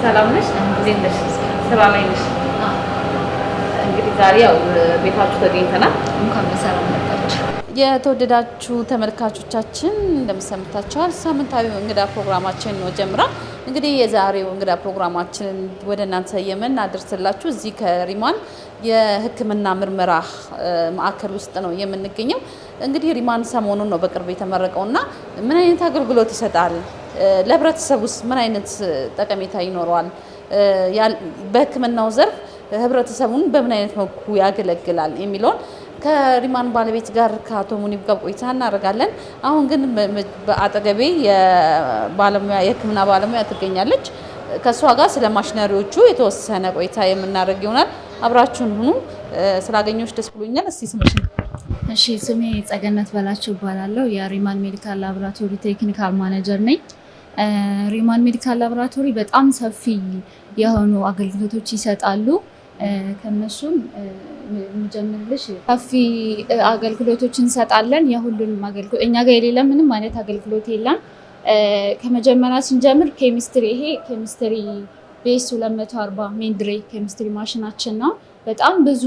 ሰላም ነሽ? እንዴት ነሽ? ስራ ላይ ነሽ? እንግዲህ ዛሬ ያው ቤታችሁ ተገኝተናል። እንኳን በሰላም መጣችሁ። የተወደዳችሁ ተመልካቾቻችን እንደምሰምታችኋል፣ ሳምንታዊ እንግዳ ፕሮግራማችን ነው ጀምራ። እንግዲህ የዛሬው እንግዳ ፕሮግራማችንን ወደ እናንተ የምናደርስላችሁ እዚህ ከሪማን የሕክምና ምርመራ ማዕከል ውስጥ ነው የምንገኘው። እንግዲህ ሪማን ሰሞኑን ነው በቅርብ የተመረቀውና ምን አይነት አገልግሎት ይሰጣል፣ ለህብረተሰቡስ ምን አይነት ጠቀሜታ ይኖረዋል፣ በሕክምናው ዘርፍ ህብረተሰቡን በምን አይነት መልኩ ያገለግላል የሚለውን ከሪማን ባለቤት ጋር ከአቶ ሙኒብ ጋር ቆይታ እናደርጋለን። አሁን ግን በአጠገቤ የህክምና ባለሙያ ትገኛለች። ከእሷ ጋር ስለ ማሽነሪዎቹ የተወሰነ ቆይታ የምናደርግ ይሆናል። አብራችሁን ሁኑ። ስላገኘሁሽ ደስ ብሎኛል። እስቲ ስምሽን? እሺ፣ ስሜ ጸገነት በላቸው እባላለሁ። የሪማን ሜዲካል ላቦራቶሪ ቴክኒካል ማኔጀር ነኝ። ሪማን ሜዲካል ላቦራቶሪ በጣም ሰፊ የሆኑ አገልግሎቶች ይሰጣሉ። ከነሱም የምጀምርልሽ ሰፊ አገልግሎቶች እንሰጣለን። የሁሉንም አገልግሎት እኛ ጋር የሌለ ምንም አይነት አገልግሎት የለም። ከመጀመሪያ ስንጀምር ኬሚስትሪ፣ ይሄ ኬሚስትሪ ቤስ 240 ሜንድሬ ኬሚስትሪ ማሽናችን ነው። በጣም ብዙ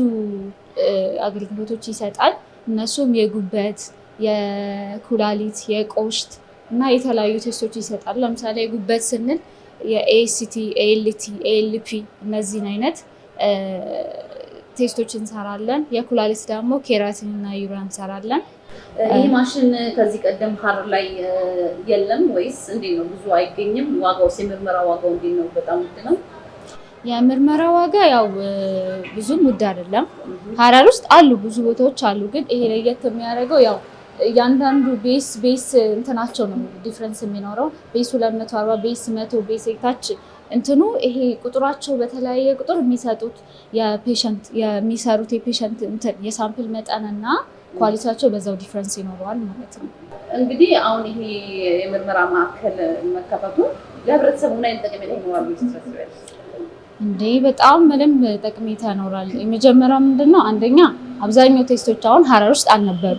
አገልግሎቶች ይሰጣል። እነሱም የጉበት፣ የኩላሊት፣ የቆሽት እና የተለያዩ ቴስቶች ይሰጣል። ለምሳሌ የጉበት ስንል የኤሲቲ፣ ኤልቲ፣ ኤልፒ እነዚህን አይነት ቴስቶች እንሰራለን። የኩላሊት ደግሞ ኬራቲን እና ዩሪያ እንሰራለን። ይህ ማሽን ከዚህ ቀደም ሀረር ላይ የለም ወይስ እንዴት ነው? ብዙ አይገኝም? ዋጋው የምርመራ ዋጋው እንዴት ነው? በጣም ውድ ነው? የምርመራ ዋጋ ያው ብዙም ውድ አይደለም። ሀረር ውስጥ አሉ ብዙ ቦታዎች አሉ። ግን ይሄ ለየት የሚያደርገው ያው እያንዳንዱ ቤስ እንትናቸው ነው ዲፍረንስ የሚኖረው። ቤስ 240 ቤስ 100 ቤስ ታች እንትኑ ይሄ ቁጥራቸው በተለያየ ቁጥር የሚሰጡት የሚሰሩት የፔሸንት እንትን የሳምፕል መጠንና ኳሊቲያቸው በዛው ዲፍረንስ ይኖረዋል ማለት ነው። እንግዲህ አሁን ይሄ የምርመራ ማዕከል መከፈቱ ለህብረተሰቡ ምን አይነት ጠቀሜታ ይኖራል? እንዴ በጣም ምንም ጠቀሜታ ይኖራል። የመጀመሪያው ምንድነው? አንደኛ አብዛኛው ቴስቶች አሁን ሀረር ውስጥ አልነበሩ።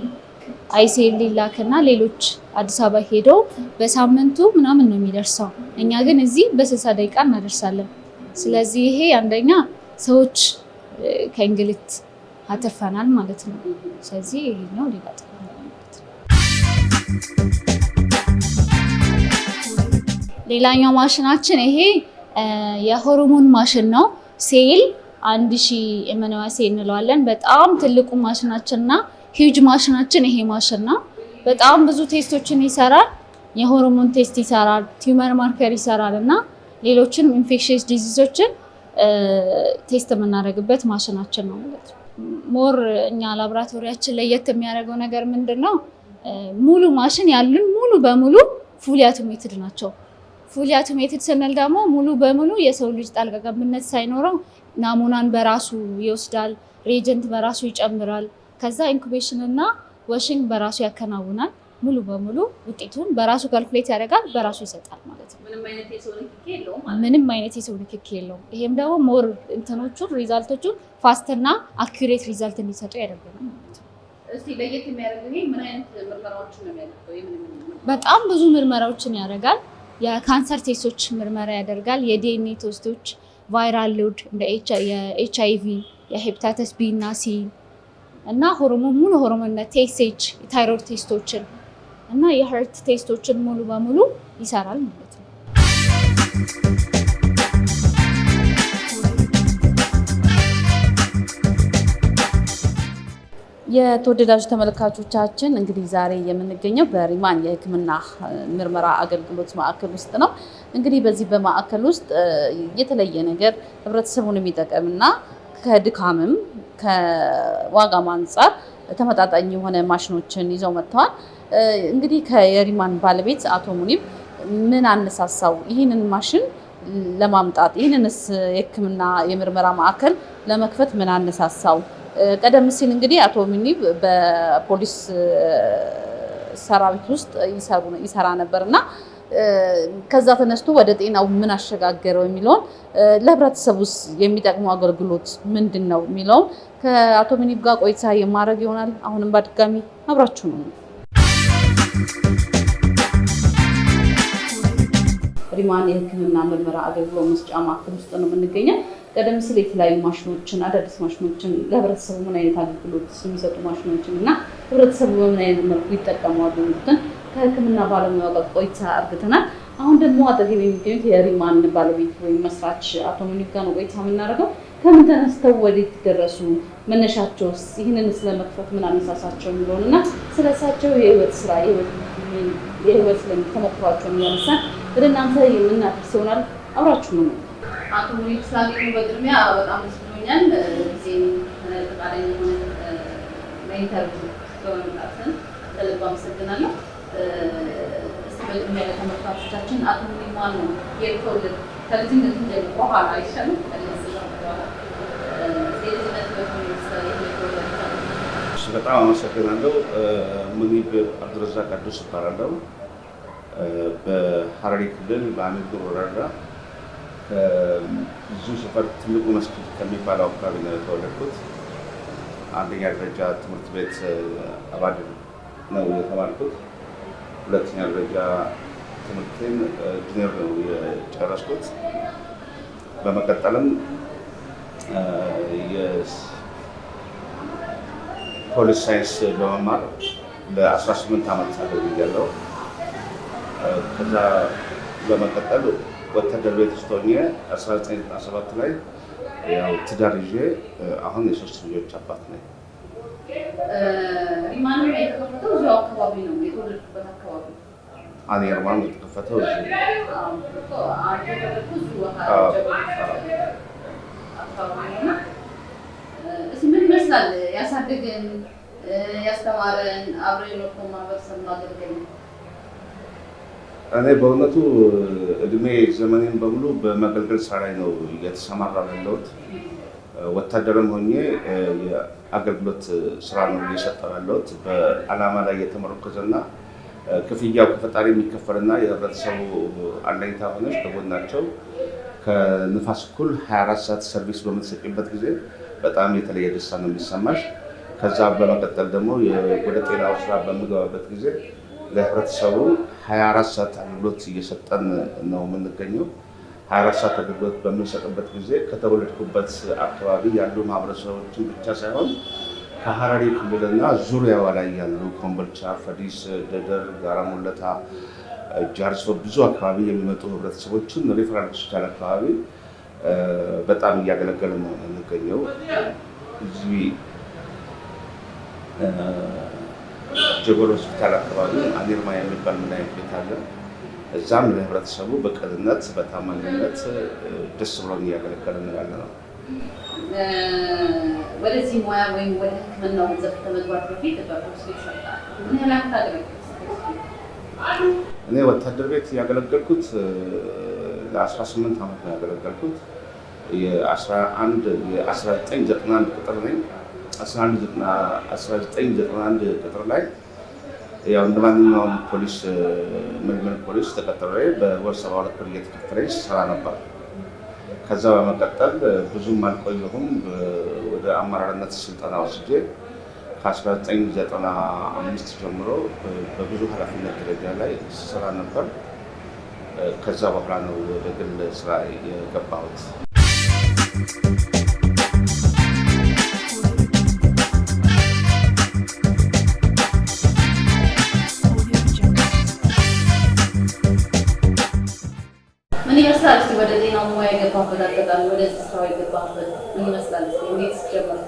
አይሲኤል ላክና ሌሎች አዲስ አበባ ሄደው በሳምንቱ ምናምን ነው የሚደርሰው። እኛ ግን እዚህ በ60 ደቂቃ እናደርሳለን። ስለዚህ ይሄ አንደኛ ሰዎች ከእንግልት አተርፈናል ማለት ነው። ስለዚህ ይሄ ነው ሌላ ጥቅም ማለት ነው። ሌላኛው ማሽናችን ይሄ የሆርሞን ማሽን ነው። ሴል 1000 ኤምኤንዋይ እንለዋለን። በጣም ትልቁ ማሽናችንና ሂውጅ ማሽናችን ይሄ ማሽን ነው። በጣም ብዙ ቴስቶችን ይሰራል። የሆርሞን ቴስት ይሰራል፣ ቲዩመር ማርከር ይሰራል እና ሌሎችንም ኢንፌክሽየስ ዲዚዞችን ቴስት የምናደርግበት ማሽናችን ነው ማለት ነው። ሞር እኛ ላቦራቶሪያችን ለየት የሚያደርገው ነገር ምንድን ነው? ሙሉ ማሽን ያሉን ሙሉ በሙሉ ፉሊ አውቶሜትድ ናቸው። ፉሊ አውቶሜትድ ስንል ደግሞ ሙሉ በሙሉ የሰው ልጅ ጣልቃ ገብነት ሳይኖረው ናሙናን በራሱ ይወስዳል፣ ሬጀንት በራሱ ይጨምራል። ከዛ ኢንኩቤሽን እና ዋሽንግ በራሱ ያከናውናል። ሙሉ በሙሉ ውጤቱን በራሱ ካልኩሌት ያደርጋል፣ በራሱ ይሰጣል ማለት ነው። ምንም አይነት የሰው ንክኪ የለውም። ይሄም ደግሞ ሞር እንትኖቹን ሪዛልቶቹን ፋስት እና አኩሬት ሪዛልት እንዲሰጡ ያደርጋል ማለት ነው። እስቲ ለየት የሚያደርገው ይሄ ምን አይነት ምርመራዎችን ነው የሚያደርገው? በጣም ብዙ ምርመራዎችን ያደርጋል። የካንሰር ቴስቶች ምርመራ ያደርጋል። የዲኤንኤ ቴስቶች፣ ቫይራል ሎድ እንደ የኤችአይቪ፣ የሄፓታይተስ ቢ እና ሲ እና ሆርሞን ሙሉ ሆርሞንና ቲኤስኤች የታይሮይድ ቴስቶችን እና የሀርት ቴስቶችን ሙሉ በሙሉ ይሰራል ማለት ነው። የተወደዳችሁ ተመልካቾቻችን እንግዲህ ዛሬ የምንገኘው በሪማን የሕክምና ምርመራ አገልግሎት ማዕከል ውስጥ ነው። እንግዲህ በዚህ በማዕከል ውስጥ የተለየ ነገር ህብረተሰቡን የሚጠቅምና ከድካምም ከዋጋም አንጻር ተመጣጣኝ የሆነ ማሽኖችን ይዘው መጥተዋል። እንግዲህ ከየሪማን ባለቤት አቶ ሙኒብ ምን አነሳሳው ይህንን ማሽን ለማምጣት? ይህንንስ የሕክምና የምርመራ ማዕከል ለመክፈት ምን አነሳሳው? ቀደም ሲል እንግዲህ አቶ ሙኒብ በፖሊስ ሰራዊት ውስጥ ይሰራ ነበርና ከዛ ተነስቶ ወደ ጤናው ምን አሸጋገረው የሚለውን ለህብረተሰቡስ የሚጠቅሙ አገልግሎት ምንድነው የሚለውን ከአቶ ሙኒብ ጋር ቆይታ የማድረግ ይሆናል። አሁንም በድጋሚ አብራችሁ ነው። ሪማን የሕክምና ምርመራ አገልግሎት መስጫ ማዕከል ውስጥ ነው የምንገኘው። ቀደም ሲል የተለያዩ ማሽኖችን አዳዲስ ማሽኖችን ለህብረተሰቡ ምን አይነት አገልግሎት የሚሰጡ ማሽኖችን እና ህብረተሰቡ በምን አይነት መልኩ ይጠቀማሉ የሚሉትን ከሕክምና ባለሙያ ጋር ቆይታ አድርገናል። አሁን ደግሞ አጠገብ የሚገኙት የሪማን ባለቤት ወይም መስራች አቶ ሙኒብ ጋር ነው ቆይታ የምናደርገው። ከምን ተነስተው ወዴት ደረሱ? መነሻቸውስ ይህንን ስለመክፈት ምን አነሳሳቸው የሚለውን እና ስለሳቸው የህይወት ስራ የህይወት ተሞክሯቸውን እያነሳን ወደ እናንተ የምናደርስ ይሆናል። አብራችሁ ነው። አቶ ሙኒብ ስላገኙ በቅድሚያ በጣም ደስ ብሎኛል። ጊዜ ፈቃደኛ ሆነ ለኢንተርቪው በመምጣትን ከልብ አመሰግናለሁ። በቅድሚያ ለተመልካቾቻችን አቶ ሙኒብ ማን ነው? የተወለዱት ከልጅነት ጀምሮ በኋላ አይሻልም? በጣም አመሰግናለሁ። ሙኒብ አብዱረዛቅ አዱስ እባላለሁ። በሐረሪ ክልል በአሚርጉር ወረዳ ከዙ ሰፈር ትልቁ መስጊድ ከሚባለው አካባቢ ነው የተወለድኩት። አንደኛ ደረጃ ትምህርት ቤት አባድ ነው የተማርኩት። ሁለተኛ ደረጃ ትምህርቴን ጁኒየር ነው የጨረስኩት። በመቀጠልም የፖሊስ ሳይንስ በመማር ለ18 ዓመት አገልግያለሁ። ከዛ በመቀጠል ወታደር ቤት ውስጥ ሆኜ 1997 ላይ ያው ትዳር ይዤ አሁን የ3 ልጆች አባት ነኝ። ሪማን የተከፈተው እዚሁ አካባቢ ነው የተወለድኩበት አካባቢ ሪማን የተከፈተው እዚሁ ምን ይመስላል? ያሳደገን ያስተማረን አብረን የኖርነው ማህበረሰብ ማገልገል ነው። እኔ በእውነቱ እድሜ ዘመኔን በሙሉ በመገልገል ስራ ላይ ነው እየተሰማራሁ ያለሁት። ወታደርም ሆኜ የአገልግሎት ስራ ነው እየሰጠሁ ያለሁት። በዓላማ ላይ የተመረኮዘና ክፍያው ከፈጣሪ የሚከፈልና የህብረተሰቡ አለኝታ ሆነች ከጎናቸው ከንፋስ እኩል 24 ሰዓት ሰርቪስ በምትሰጪበት ጊዜ በጣም የተለየ ደስታ ነው የሚሰማሽ። ከዛ በመቀጠል ደግሞ ወደ ጤናው ስራ በምገባበት ጊዜ ለህብረተሰቡ 24 ሰዓት አገልግሎት እየሰጠን ነው የምንገኘው። 24 ሰዓት አገልግሎት በምንሰጥበት ጊዜ ከተወለድኩበት አካባቢ ያሉ ማህበረሰቦችን ብቻ ሳይሆን ከሐረሪ ክልልና ዙሪያዋ ላይ ያሉ ኮምቦልቻ፣ ፈዲስ፣ ደደር፣ ጋራ ሙለታ፣ ጃርሶ ብዙ አካባቢ የሚመጡ ህብረተሰቦችን ሪፈራል ሆስፒታል አካባቢ በጣም እያገለገልን ነው የምንገኘው። እዚህ ጀጎል ሆስፒታል አካባቢ አኒርማ የሚባል መድኃኒት ቤት አለ። እዛም ለህብረተሰቡ በቅንነት በታማኝነት ደስ ብሎን እያገለገልን ያለ ነው። ወደዚህ ሙያ ወይም ወደ ሕክምናው ዘርፍ ከመግባት በፊት በፖሊስ ቤት ሰርተሃል። ምን ያህል ዓመት አገለገልክ? እኔ ወታደር ቤት ያገለገልኩት ለ18 ዓመት ነው ያገለገልኩት። የ1991 ቅጥር ነኝ። 1991 ቅጥር ላይ ያው እንደማንኛውም ፖሊስ ምልምል ፖሊስ ተቀጥሬ በወር 72 ብር እየተከፈለኝ ስራ ነበር። ከዛ በመቀጠል ብዙም አልቆየሁም። ወደ አመራርነት ስልጠና ወስጄ ከ1995 ጀምሮ በብዙ ኃላፊነት ደረጃ ላይ ስራ ነበር። ከዛ በኋላ ነው ወደ ግል ስራ የገባሁት። ምን ይመስላል? ወደ ጤናው ሙያ የገባህበት አጋጣሚ፣ ወደዚህ ስራው የገባህበት ምን ይመስላል? እንዴት ጀመረ?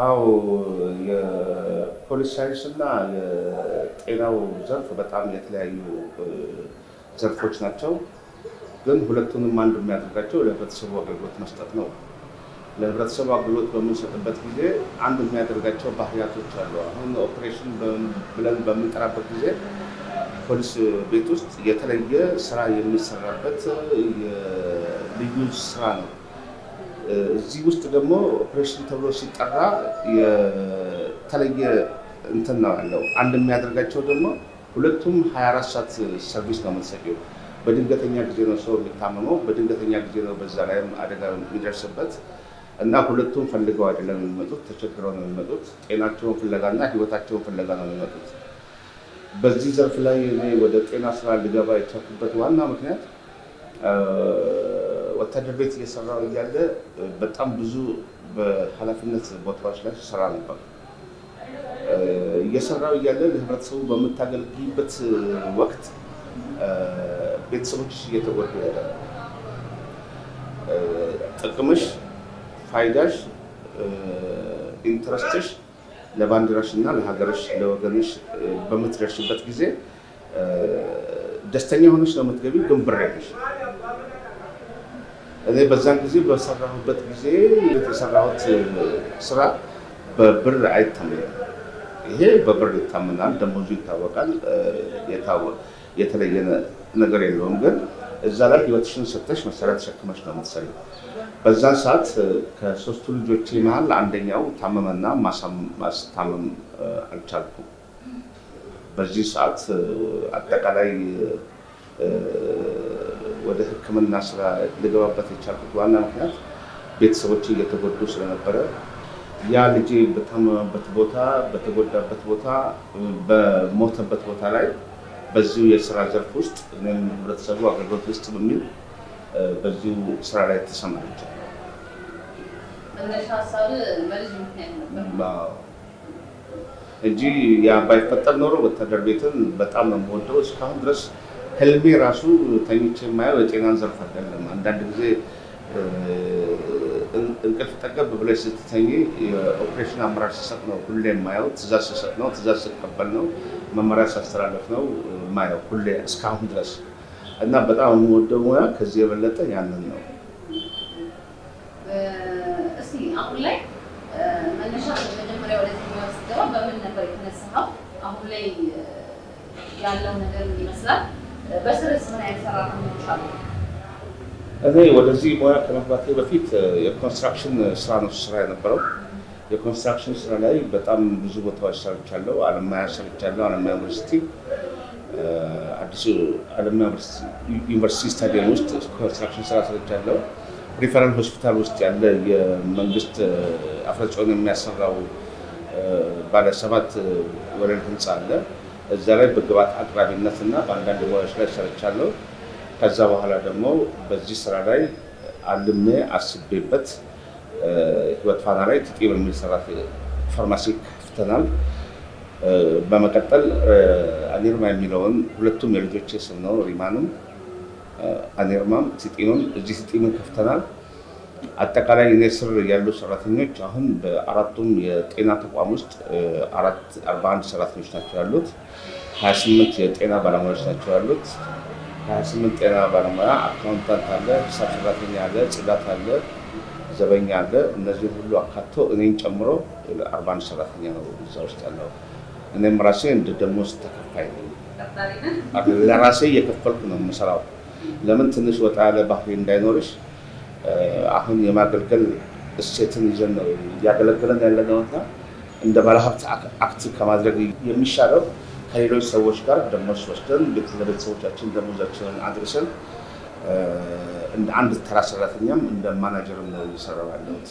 አዎ የፖሊስ ሳይንስ እና የጤናው ዘርፍ በጣም የተለያዩ ዘርፎች ናቸው። ግን ሁለቱንም አንድ የሚያደርጋቸው ለህብረተሰቡ አገልግሎት መስጠት ነው። ለህብረተሰቡ አገልግሎት በምንሰጥበት ጊዜ አንድ የሚያደርጋቸው ባህሪያቶች አሉ። አሁን ኦፕሬሽን ብለን በምንጠራበት ጊዜ ፖሊስ ቤት ውስጥ የተለየ ስራ የሚሰራበት ልዩ ስራ ነው። እዚህ ውስጥ ደግሞ ኦፕሬሽን ተብሎ ሲጠራ የተለየ እንትን ነው ያለው። አንድ የሚያደርጋቸው ደግሞ ሁለቱም 24 ሰዓት ሰርቪስ ነው የምትሰጪው። በድንገተኛ ጊዜ ነው ሰው የሚታመመው፣ በድንገተኛ ጊዜ ነው በዛ ላይም አደጋ የሚደርስበት እና ሁለቱም ፈልገው አይደለም የሚመጡት፣ ተቸግረው ነው የሚመጡት። ጤናቸውን ፍለጋና ህይወታቸውን ፍለጋ ነው የሚመጡት። በዚህ ዘርፍ ላይ እኔ ወደ ጤና ስራ ልገባ የቻልኩበት ዋና ምክንያት ወታደር ቤት እየሰራሁ እያለ በጣም ብዙ በኃላፊነት ቦታዎች ላይ ስራ ነበር። እየሰራሁ እያለ ለህብረተሰቡ በምታገልግልበት ወቅት ቤተሰቦችሽ እየተጎዱ ያለ ጥቅምሽ፣ ፋይዳሽ፣ ኢንትረስትሽ ለባንዲራሽ እና ለሀገርሽ ለወገንሽ በምትደርሽበት ጊዜ ደስተኛ ሆነሽ ነው የምትገቢ፣ ግን ብር የለሽ። እኔ በዛን ጊዜ በሰራሁበት ጊዜ የተሰራሁት ስራ በብር አይታመንም። ይሄ በብር ይታመናል፣ ደሞዙ ይታወቃል፣ የተለየ ነገር የለውም። ግን እዛ ላይ ህይወትሽን ሰጥተሽ መሰረት ተሸክመሽ ነው የምትሰሪው። በዛን ሰዓት ከሶስቱ ልጆቼ መሀል አንደኛው ታመመና ማስታመም አልቻልኩም። በዚህ ሰዓት አጠቃላይ ወደ ሕክምና ስራ ልገባበት የቻልኩት ዋና ምክንያት ቤተሰቦቼ እየተጎዱ ስለነበረ ያ ልጄ በታመመበት ቦታ፣ በተጎዳበት ቦታ፣ በሞተበት ቦታ ላይ በዚሁ የስራ ዘርፍ ውስጥ እኔም ህብረተሰቡ አገልግሎት ውስጥ በሚል በዚሁ ስራ ላይ ተሰማርቻለሁ። እንጂ ያ ባይፈጠር ኖሮ ወታደር ቤትን በጣም ነው የምወደው። እስካሁን ድረስ ህልሜ ራሱ ተኝቼ የማየው የጤናን ዘርፍ አይደለም። አንዳንድ ጊዜ እንቅልፍ ጠገብ ብለሽ ስትተኝ የኦፕሬሽን አመራር ሲሰጥ ነው ሁሌ የማየው። ትእዛዝ ሲሰጥ ነው፣ ትእዛዝ ሲቀበል ነው፣ መመሪያ ሲያስተላለፍ ነው የማየው ሁሌ እስካሁን ድረስ እና በጣም የምወደው ሙያ ከዚህ የበለጠ ያንን ነው። እስቲ አሁን ላይ መነሻ መጀመሪያ ወደዚህ ሙያ ስትገባ በምን ነበር የተነሳው? አሁን ላይ ያለው ነገር ይመስላል። በስርስ ምን አይነት ሰራተኞች አሉ? እኔ ወደዚህ ሙያ ከመግባቴ በፊት የኮንስትራክሽን ስራ ነው ስራ የነበረው። የኮንስትራክሽን ስራ ላይ በጣም ብዙ ቦታዎች ሰርቻለሁ። አለማያ ሰርቻለሁ። አለማያ ዩኒቨርሲቲ አዲሱ አለማያ ዩኒቨርሲቲ ስታዲየም ውስጥ ኮንስትራክሽን ስራ ሰርቻለሁ። ሪፈራል ሆስፒታል ውስጥ ያለ የመንግስት አፍረጽዮን የሚያሰራው ባለ 7 ወለል ህንፃ አለ። እዛ ላይ በግብአት አቅራቢነት እና በአንዳንድ ሙያዎች ላይ ሰርቻለሁ። ከዛ በኋላ ደግሞ በዚህ ስራ ላይ አልሜ አስቤበት ህይወት ፋና ላይ ትጤ በሚል ሰራት ፋርማሲ ከፍተናል። በመቀጠል አኒርማ የሚለውን ሁለቱም የልጆቼ ስም ነው። ሪማንም አኒርማም ትጤንም እዚህ ትጤምን ከፍተናል። አጠቃላይ እኔ ስር ያሉ ሰራተኞች አሁን በአራቱም የጤና ተቋም ውስጥ 41 ሰራተኞች ናቸው ያሉት። 28 የጤና ባለሙያዎች ናቸው ያሉት። 28 ጤና ባለሙያ፣ አካውንታንት አለ፣ ሂሳብ ሰራተኛ አለ፣ ጽዳት አለ፣ ዘበኛ አለ። እነዚህ ሁሉ አካቶ እኔን ጨምሮ 41 ሰራተኛ ነው እዛ ውስጥ ያለው። እኔም ራሴ እንደ ደሞዝ ተከፋይ ነኝ። ለራሴ እየከፈልኩ ነው የምሰራው። ለምን ትንሽ ወጣ ያለ ባህሪ እንዳይኖርሽ አሁን የማገልገል እሴትን ይዘን ነው እያገለገለን ያለነውና እንደ ባለሀብት አክት ከማድረግ የሚሻለው ከሌሎች ሰዎች ጋር ደሞዝ ወስደን ለቤተሰቦቻችን ደሞዛችንን አድርሰን እንደ አንድ ተራ ሰራተኛም እንደ ማናጀርም ነው እየሰራሁ ያለሁት።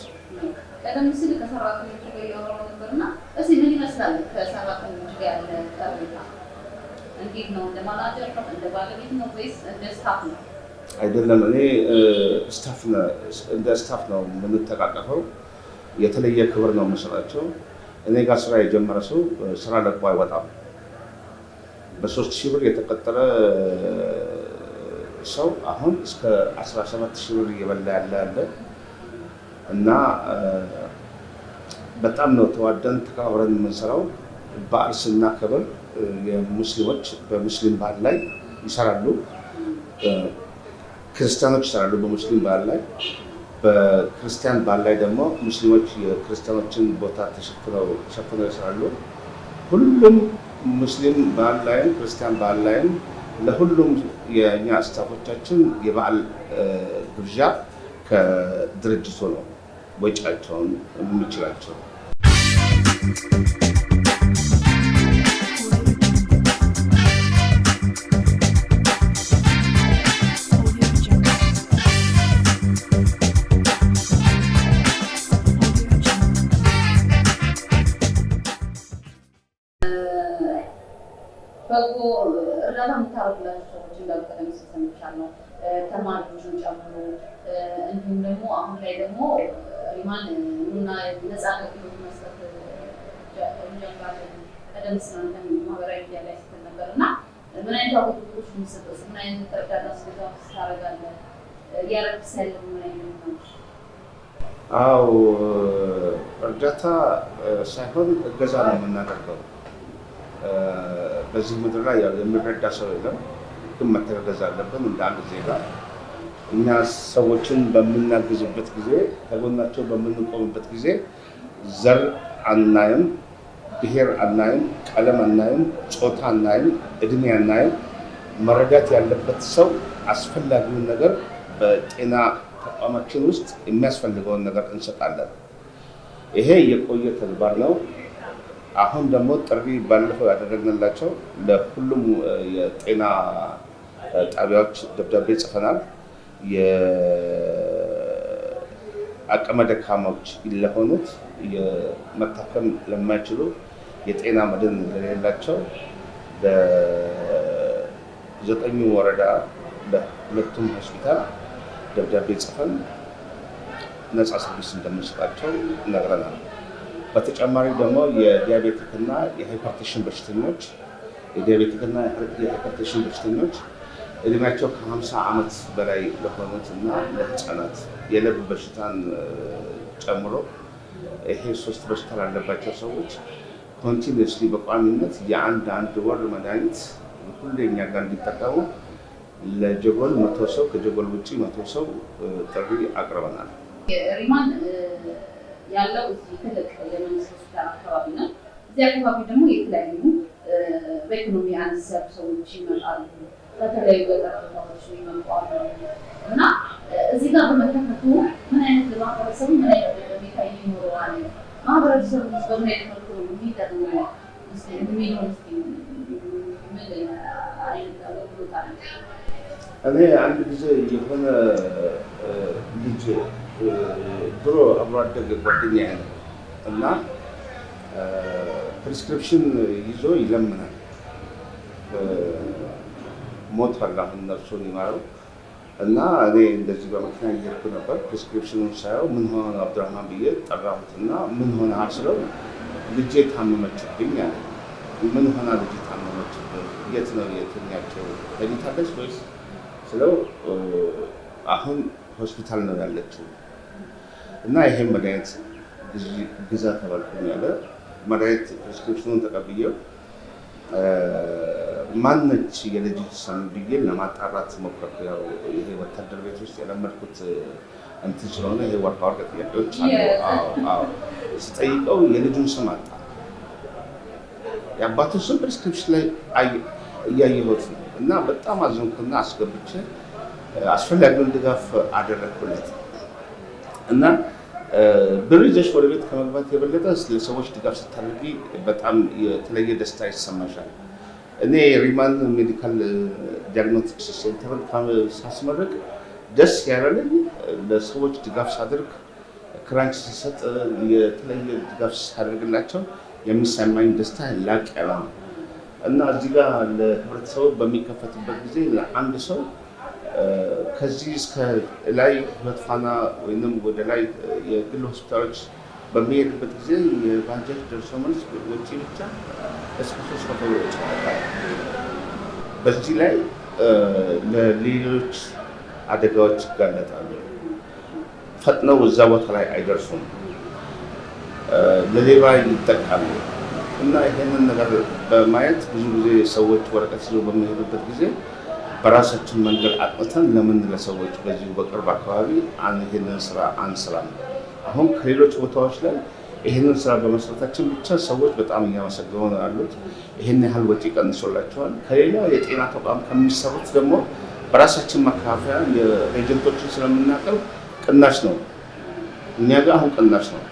ቀደም ሲል ከሰራተኞች ጋር እያወራሁ ነበርና እስኪ ምን ይመስላል ከሰራተኞች ጋር ያለ ቀረቤታ? እንዴት ነው? እንደ ማናጀር ነው? እንደ ባለቤት ነው ወይስ እንደ ስታፍ ነው? አይደለም፣ እኔ እንደ ስታፍ ነው የምንተቃቀፈው። የተለየ ክብር ነው የምሰራቸው። እኔ ጋር ስራ የጀመረ ሰው ስራ ለቆ አይወጣም። በ3,000 ብር የተቀጠረ ሰው አሁን እስከ 17,000 ብር እየበላ ያለ እና በጣም ነው ተዋደን ተከባብረን የምንሰራው። በዓል ስናከብር የሙስሊሞች በሙስሊም በዓል ላይ ይሰራሉ፣ ክርስቲያኖች ይሰራሉ በሙስሊም በዓል ላይ። በክርስቲያን በዓል ላይ ደግሞ ሙስሊሞች የክርስቲያኖችን ቦታ ተሸፍነው ይሰራሉ። ሁሉም ሙስሊም በዓል ላይም ክርስቲያን በዓል ላይም ለሁሉም የእኛ ስታፎቻችን የበዓል ግብዣ ከድርጅቱ ነው ወጪያቸውን የሚችላቸው። በጎ እርዳታ የምታደርጉላቸው ሰዎች እንዳሉ ቀደም ሲል ሰምቻለሁ፣ ተማሪዎችን ጨምሮ። እንዲሁም ደግሞ አሁን ላይ ደግሞ ሪማን ቡና ነፃ አገልግሎት መስጠት ጀምራለን። ቀደም ሲል ማህበራዊ ሚዲያ ላይ ስትል ነበር እና ምን አይነት አገልግሎቶች የሚሰጠው ምን አይነት እርዳታ ስታደርጋለህ? እያደረግሽ ያለው ምን አይነት ነው? አዎ እርዳታ ሳይሆን እገዛ ነው የምናደርገው። በዚህ ምድር ላይ ያው የሚረዳ ሰው የለም፣ ግን መተጋገዝ አለብን እንደ አንድ ዜጋ። እኛ ሰዎችን በምናግዝበት ጊዜ፣ ከጎናቸው በምንቆምበት ጊዜ ዘር አናይም፣ ብሔር አናይም፣ ቀለም አናይም፣ ጾታ አናይም፣ እድሜ አናይም። መረዳት ያለበት ሰው አስፈላጊውን ነገር በጤና ተቋማችን ውስጥ የሚያስፈልገውን ነገር እንሰጣለን። ይሄ የቆየ ተግባር ነው። አሁን ደግሞ ጥሪ ባለፈው ያደረግንላቸው ለሁሉም የጤና ጣቢያዎች ደብዳቤ ጽፈናል። የአቅመ ደካሞች ለሆኑት መታከም ለማይችሉ የጤና መድን ለሌላቸው ለ9 ወረዳ ለሁለቱም ሆስፒታል ደብዳቤ ጽፈን ነፃ ሰርቪስ እንደምንሰጣቸው ነግረናል። በተጨማሪ ደግሞ የዲያቤቲክና የሃይፐርቴንሽን በሽተኞች እድሜያቸው ከ50 ዓመት በላይ ለሆኑት እና ለህፃናት የልብ በሽታን ጨምሮ ይሄ 3 በሽታ ላለባቸው ሰዎች ኮንቲኒስሊ በቋሚነት የአንድ ወር መድኃኒት ሁሌ እኛ ጋር እንዲጠቀሙ ለጀጎል 100 ሰው ከጀጎል ውጭ 100 ሰው ጥሪ አቅርበናል። ሪማን ያለው እዚህ ትልቅ የመንግስት ሆስፒታል አካባቢ ነው። እዚህ አካባቢ ደግሞ የተለያዩ በኢኮኖሚ አነስ ያሉ ሰዎች ይመጣሉ፣ በተለያዩ ገጠር ቦታዎች ይመጣሉ እና እዚህ ጋር በመከፈቱ ምን አይነት ለማህበረሰቡ ምን አይነት ጠቀሜታ ይኖረዋል? ማህበረሰቡ በምን አይነት መልኩ የሚጠቅመው የሚኖር ምን አይነት አገልግሎት አለ? እኔ አንድ ጊዜ የሆነ ልጅ ድሮ አብሮ አደግ ጓደኛዬ ነው እና ፕሪስክሪፕሽን ይዞ ይለምናል። ሞቷል፣ አሁን ነፍሱን ይማረው እና እኔ እንደዚህ በመኪና እየሄድኩ ነበር። ፕሪስክሪፕሽኑን ሳየው ምን ሆነ አብዱራህማን ብዬ ጠራሁትና ምን ሆነ ስለው ልጄ ታመመችብኝ አለ። ምን ሆና ልጄ ታመመችብኝ? የት ነው የተኛቸው? ተኝታለች ወይስ ስለው አሁን ሆስፒታል ነው ያለችው እና ይሄን መድኃኒት ግዛ ተባልኩኝ ያለ መድኃኒት ፕሪስክሪፕሽኑን ተቀብዬው ማነች የልጅ ስም ብዬ ለማጣራት ሞከርኩ። ያው ይሄ ወታደር ቤት ውስጥ የለመድኩት እንትን ስለሆነ ይሄ ወርቃ ወርቅ ጥያቄዎች አሉ። ስጠይቀው የልጁን ስም አጣ። የአባቱ ስም ፕሪስክሪፕሽን ላይ እያየሁት ነው እና በጣም አዘንኩና አስገብቼ አስፈላጊውን ድጋፍ አደረግኩለት እና ብር ይዘሽ ወደ ቤት ከመግባት የበለጠ ለሰዎች ድጋፍ ስታደርጊ በጣም የተለየ ደስታ ይሰማሻል። እኔ ሪማን ሜዲካል ዲያግኖስቲክስ ሴንተር ሳስመረቅ ደስ ያለኝ ለሰዎች ድጋፍ ሳደርግ፣ ክራንች ሲሰጥ፣ የተለየ ድጋፍ ሳደርግላቸው የሚሰማኝ ደስታ ላቅ ያለ ነው እና እዚህ ጋር ለህብረተሰቡ በሚከፈትበት ጊዜ ለአንድ ሰው ከዚህ እስከ ላይ ሁለት ፋና ወይም ወደ ላይ የግል ሆስፒታሎች በሚሄድበት ጊዜ የባጃጅ ደርሶ መልስ ወጪ ብቻ እስከ 300 ይወጣል። በዚህ ላይ ለሌሎች አደጋዎች ይጋለጣሉ። ፈጥነው እዛ ቦታ ላይ አይደርሱም፣ ለሌባ ይጠቃሉ እና ይሄንን ነገር በማየት ብዙ ጊዜ ሰዎች ወረቀት ይዘው በሚሄዱበት ጊዜ በራሳችን መንገድ አጥንተን ለምን ለሰዎች በዚሁ በቅርብ አካባቢ ይሄንን ስራ አንስራም? አሁን ከሌሎች ቦታዎች ላይ ይሄንን ስራ በመስራታችን ብቻ ሰዎች በጣም እያመሰገኑ ነው ያሉት። ይሄን ያህል ወጪ ቀንሶላቸዋል። ከሌላ የጤና ተቋም ከሚሰሩት ደግሞ በራሳችን ማካፈያ የኤጀንቶችን ስለምናቀርብ ቅናሽ ነው። እኛ ጋር አሁን ቅናሽ ነው።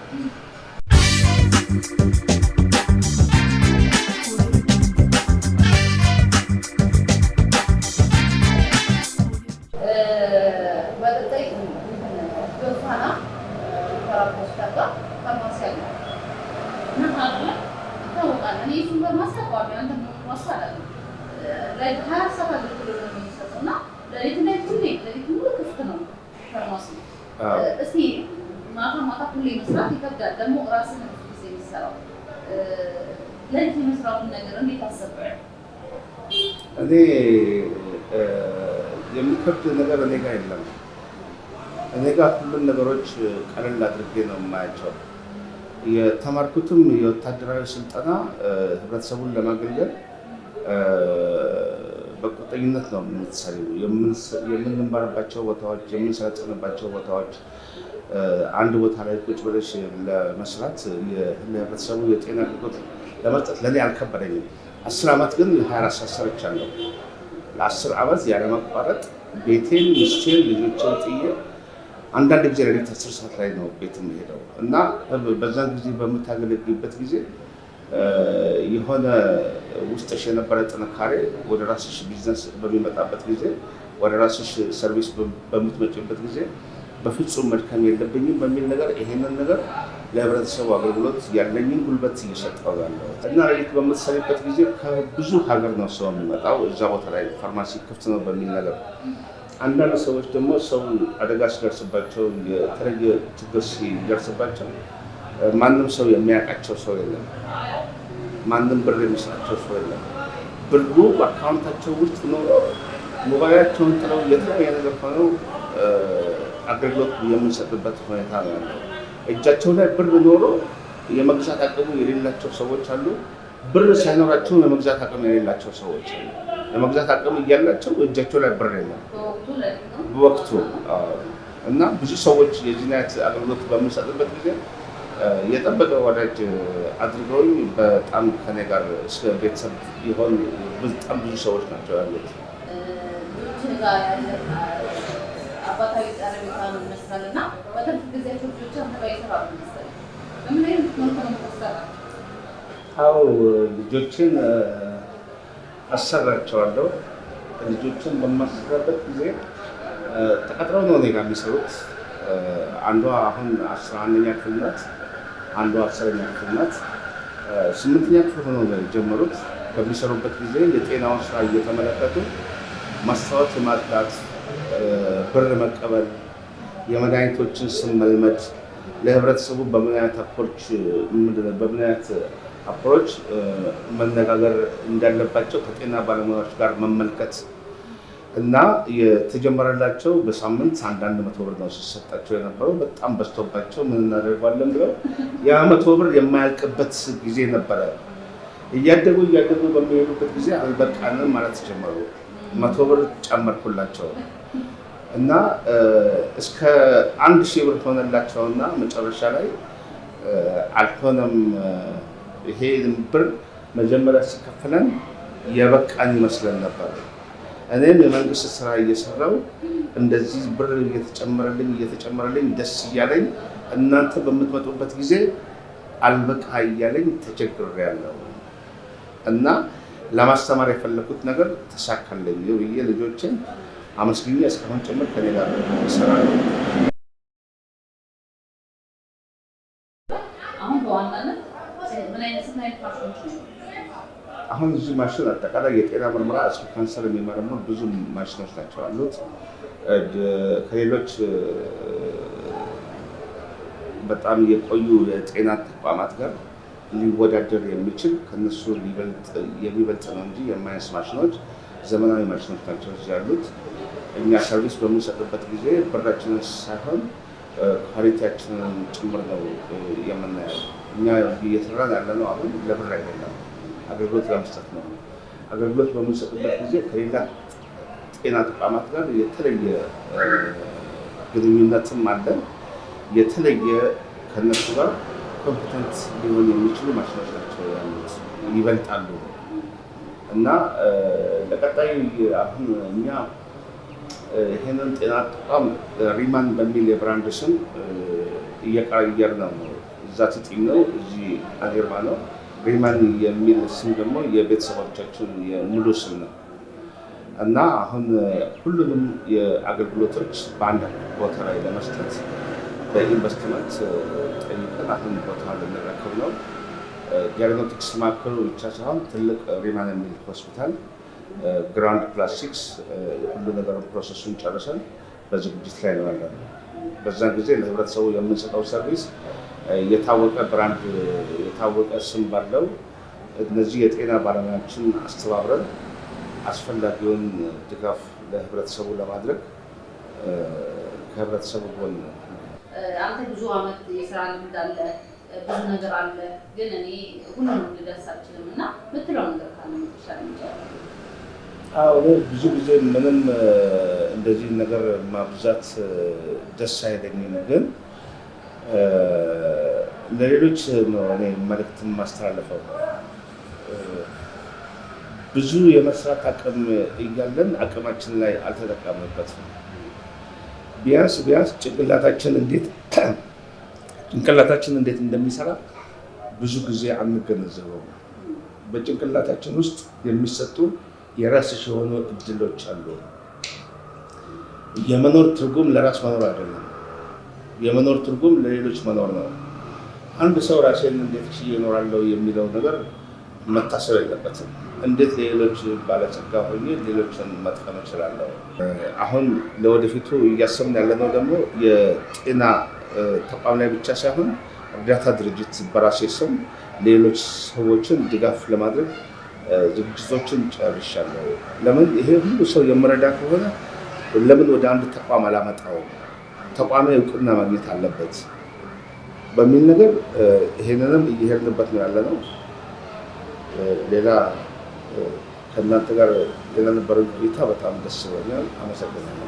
ላይ 24 ሰዓት አገልግሎት ነው የሚሰጠው እና ለሊት ላይ ሁሌ ለሊት ሙሉ ክፍት ነው ፋርማሲ። እስቲ ማታ ማታ ሁሌ መስራት ይከብዳል። ደግሞ ራስን ጊዜ የሚሰራው ለሊት የመስራቱን ነገር እንዴት አሰብከው? እኔ የሚከብድ ነገር እኔ ጋር የለም። እኔ ጋር ሁሉም ነገሮች ቀለል አድርጌ ነው የማያቸው። የተማርኩትም የወታደራዊ ስልጠና ህብረተሰቡን ለማገልገል በቁርጠኝነት ነው የምትሰሪው። የምንማርባቸው ቦታዎች፣ የምንሰለጥንባቸው ቦታዎች አንድ ቦታ ላይ ቁጭ ብለሽ ለመስራት ለህብረተሰቡ የጤና አገልግሎት ለመስጠት ለእኔ አልከበደኝም። 10 ዓመት ግን 24 ሰዓት ሰርቻለሁ። ለ10 ዓመት ያለማቋረጥ ቤቴን፣ ሚስቴን፣ ልጆችን ጥዬ አንዳንድ ጊዜ ለሊት 10 ሰዓት ላይ ነው ቤት የምሄደው እና በዛን ጊዜ በምታገለግልበት ጊዜ የሆነ ውስጥሽ የነበረ ጥንካሬ ወደ ራስሽ ቢዝነስ በሚመጣበት ጊዜ፣ ወደ ራስሽ ሰርቪስ በምትመጪበት ጊዜ በፍጹም መድከም የለብኝም በሚል ነገር ይሄንን ነገር ለህብረተሰቡ አገልግሎት ያለኝን ጉልበት እየሰጠው ያለው እና ለሊት በምትሰሪበት ጊዜ ከብዙ ሀገር ነው ሰው የሚመጣው። እዛ ቦታ ላይ ፋርማሲ ክፍት ነው በሚል ነገር አንዳንድ ሰዎች ደግሞ ሰው አደጋ ሲደርስባቸው፣ የተለየ ችግር ሲደርስባቸው ማንም ሰው የሚያውቃቸው ሰው የለም። ማንም ብር የሚሰጣቸው ሰው የለም። ብሩ በአካውንታቸው ውስጥ ኖሮ ሞባይላቸውን ጥለው የተለያየ ነገር ሆነው አገልግሎት የምንሰጥበት ሁኔታ ነው ያለው። እጃቸው ላይ ብር ኖሮ የመግዛት አቅሙ የሌላቸው ሰዎች አሉ። ብር ሳይኖራቸው የመግዛት አቅም የሌላቸው ሰዎች አሉ። የመግዛት አቅም እያላቸው እጃቸው ላይ ብር የለም በወቅቱ እና ብዙ ሰዎች የዚህ አይነት አገልግሎት በምንሰጥበት ጊዜ የጠበቀ ወዳጅ አድርገውኝ በጣም ከኔ ጋር እስከ ቤተሰብ የሆኑ በጣም ብዙ ሰዎች ናቸው ያሉት። አባታዊ ጠረጴዛ ነው ይመስላል እና በትርፍ ጊዜያቸው ልጆች አንተ ይሰራሉ መሰለኝ። በምን አይነት መልኩ ነው የምትሰራው? አዎ ልጆችን አሰራቸዋለሁ። ልጆችን በማሰራበት ጊዜ ተቀጥረው ነው እኔ ጋር የሚሰሩት። አንዷ አሁን 11ኛ ክፍል ናት፣ አንዷ 10ኛ ክፍል ናት። 8ኛ ክፍል ሆነው ነው የጀመሩት። በሚሰሩበት ጊዜ የጤናውን ስራ እየተመለከቱ ማስታወት ማጥራት፣ ብር መቀበል፣ የመድኃኒቶችን ስም መልመድ፣ ለህብረተሰቡ በምን አይነት አፕሮች መነጋገር እንዳለባቸው ከጤና ባለሙያዎች ጋር መመልከት እና የተጀመረላቸው በሳምንት 100 ብር ነው ሲሰጣቸው የነበረው። በጣም በዝቶባቸው ምን እናደርጋለን ብለው የ100 ብር የማያልቅበት ጊዜ ነበረ። እያደጉ በሚሄዱበት ጊዜ አልበቃንም ማለት ጀመሩ። 100 ብር ጨመርኩላቸው እና እስከ 1000 ብር ሆነላቸውና መጨረሻ ላይ አልሆነም። ይሄ ብር መጀመሪያ ሲከፈለን የበቃን ይመስለን ነበር። እኔም የመንግስት ስራ እየሰራው እንደዚህ ብር እየተጨመረልኝ ደስ እያለኝ እናንተ በምትመጡበት ጊዜ አልበቃ እያለኝ ተቸግሬያለሁ እና ለማስተማር የፈለኩት ነገር ተሳካልኝ ብዬ ልጆችን አመስግኜ እስካሁን ጭምር ከኔ ጋር ይሰራሉ። አሁን በዋናነት ምን አይነት ማሽኖች ነው? አሁን እዚህ ማሽን አጠቃላይ የጤና ምርመራ እስከ ካንሰር የሚመረምሩ ብዙ ማሽኖች ናቸው አሉት። ከሌሎች በጣም የቆዩ የጤና ተቋማት ጋር ሊወዳደር የሚችል ከነሱ የሚበልጥ ነው እንጂ የማያንስ ማሽኖች፣ ዘመናዊ ማሽኖች ናቸው እዚህ ያሉት። እኛ ሰርቪስ በምንሰጥበት ጊዜ ብራችንን ሳይሆን ኳሊቲያችንን ጭምር ነው የምናየው። እኛ እየሰራን ያለነው አሁን ለብር አይደለም፣ አገልግሎት ለመስጠት ነው። አገልግሎት በምንሰጥበት ጊዜ ከሌላ ጤና ተቋማት ጋር የተለየ ግንኙነትም አለን። የተለየ ከነሱ ጋር ኮምፒተንት ሊሆን የሚችሉ ማሽኖች ናቸው ያሉት፣ ይበልጣሉ እና ለቀጣይ አሁን እኛ ይሄንን ጤና ተቋም ሪማን በሚል የብራንድ ስም እየቀየር ነው። እዛ ትጢም ነው፣ እዚህ አዴርባ ነው። ሪማን የሚል ስም ደግሞ የቤተሰቦቻችን የሙሉ ስም ነው እና አሁን ሁሉንም የአገልግሎቶች በአንድ ቦታ ላይ ለመስጠት በኢንቨስትመንት ጠይቀን አሁን ቦታ ልንረከብ ነው። ዲያግኖቲክስ ማዕከሉ ብቻ ሳይሆን ትልቅ ሪማን የሚል ሆስፒታል ግራንድ ፕላስቲክስ ሁሉ ነገር ፕሮሰሱን ጨርሰን በዝግጅት ላይ ነው ያለነው። በዛን ጊዜ ለህብረተሰቡ የምንሰጠው ሰርቪስ የታወቀ ብራንድ የታወቀ ስም ባለው እነዚህ የጤና ባለሙያዎችን አስተባብረን አስፈላጊውን ድጋፍ ለህብረተሰቡ ለማድረግ ከህብረተሰቡ ጎን ነው። አንተ ብዙ አመት የስራ ልምድ አለ፣ ብዙ ነገር አለ፣ ግን እኔ ሁሉንም ልደርስ አልችልም እና ምትለው ነገር ካለ ይሻላል። አዎ ብዙ ጊዜ ምንም እንደዚህ ነገር ማብዛት ደስ አይለኝም፣ ግን ለሌሎች ነው እኔ መልእክትን ማስተላለፈው። ብዙ የመስራት አቅም እያለን አቅማችን ላይ አልተጠቀምንበትም። ቢያንስ ጭንቅላታችን እንዴት እንደሚሰራ ብዙ ጊዜ አንገነዘበውም። በጭንቅላታችን ውስጥ የሚሰጡ የራስሽ የሆኑ እድሎች አሉ። የመኖር ትርጉም ለራስ መኖር አይደለም። የመኖር ትርጉም ለሌሎች መኖር ነው። አንድ ሰው ራሴን እንዴት እኖራለሁ የሚለው ነገር መታሰብ የለበትም። እንዴት ለሌሎች ባለጸጋ ሆኜ ሌሎችን መጥቀም እችላለሁ? አሁን ለወደፊቱ እያሰብን ያለነው ደግሞ የጤና ተቋም ላይ ብቻ ሳይሆን እርዳታ ድርጅት በራሴ ስም ሌሎች ሰዎችን ድጋፍ ለማድረግ ዝግጅቶችን ጨርሻለሁ። ለምን ይሄ ሁሉ ሰው የምረዳ ከሆነ ለምን ወደ አንድ ተቋም አላመጣውም? ተቋሜ እውቅና ማግኘት አለበት በሚል ነገር ይሄንንም እየሄድንበት ነው ያለነው። ሌላ ከእናንተ ጋር የነበረን ቆይታ በጣም ደስ ብሎኛል። አመሰግናለሁ።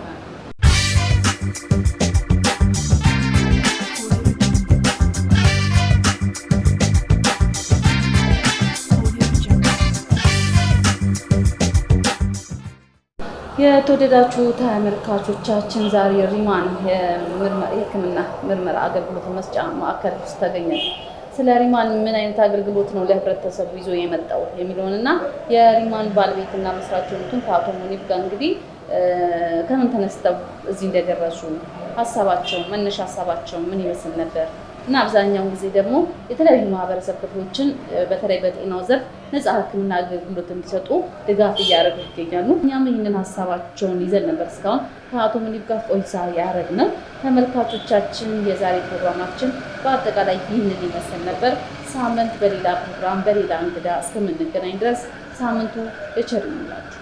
የተወደዳችሁ ተመልካቾቻችን ዛሬ ሪማን የሕክምና ምርመራ አገልግሎት መስጫ ማዕከል ውስጥ ተገኘን። ስለ ሪማን ምን አይነት አገልግሎት ነው ለህብረተሰቡ ይዞ የመጣው የሚለውንና የሪማን ባለቤትና መስራች የሆኑትን ከአቶ ሙኒብ ጋር እንግዲህ ከምን ተነስተው እዚህ እንደደረሱ ሀሳባቸው መነሻ ሀሳባቸው ምን ይመስል ነበር እና አብዛኛውን ጊዜ ደግሞ የተለያዩ ማህበረሰብ ክፍሎችን በተለይ በጤናው ዘርፍ ነፃ ሕክምና አገልግሎት እንዲሰጡ ድጋፍ እያደረጉ ይገኛሉ። እኛም ይህንን ሀሳባቸውን ይዘን ነበር እስካሁን ከአቶ ሙኒብ ጋር ቆይታ ያደረግነው። ተመልካቾቻችን የዛሬ ፕሮግራማችን በአጠቃላይ ይህንን ይመስል ነበር። ሳምንት በሌላ ፕሮግራም በሌላ እንግዳ እስከምንገናኝ ድረስ ሳምንቱ የቸር ይሁንላችሁ።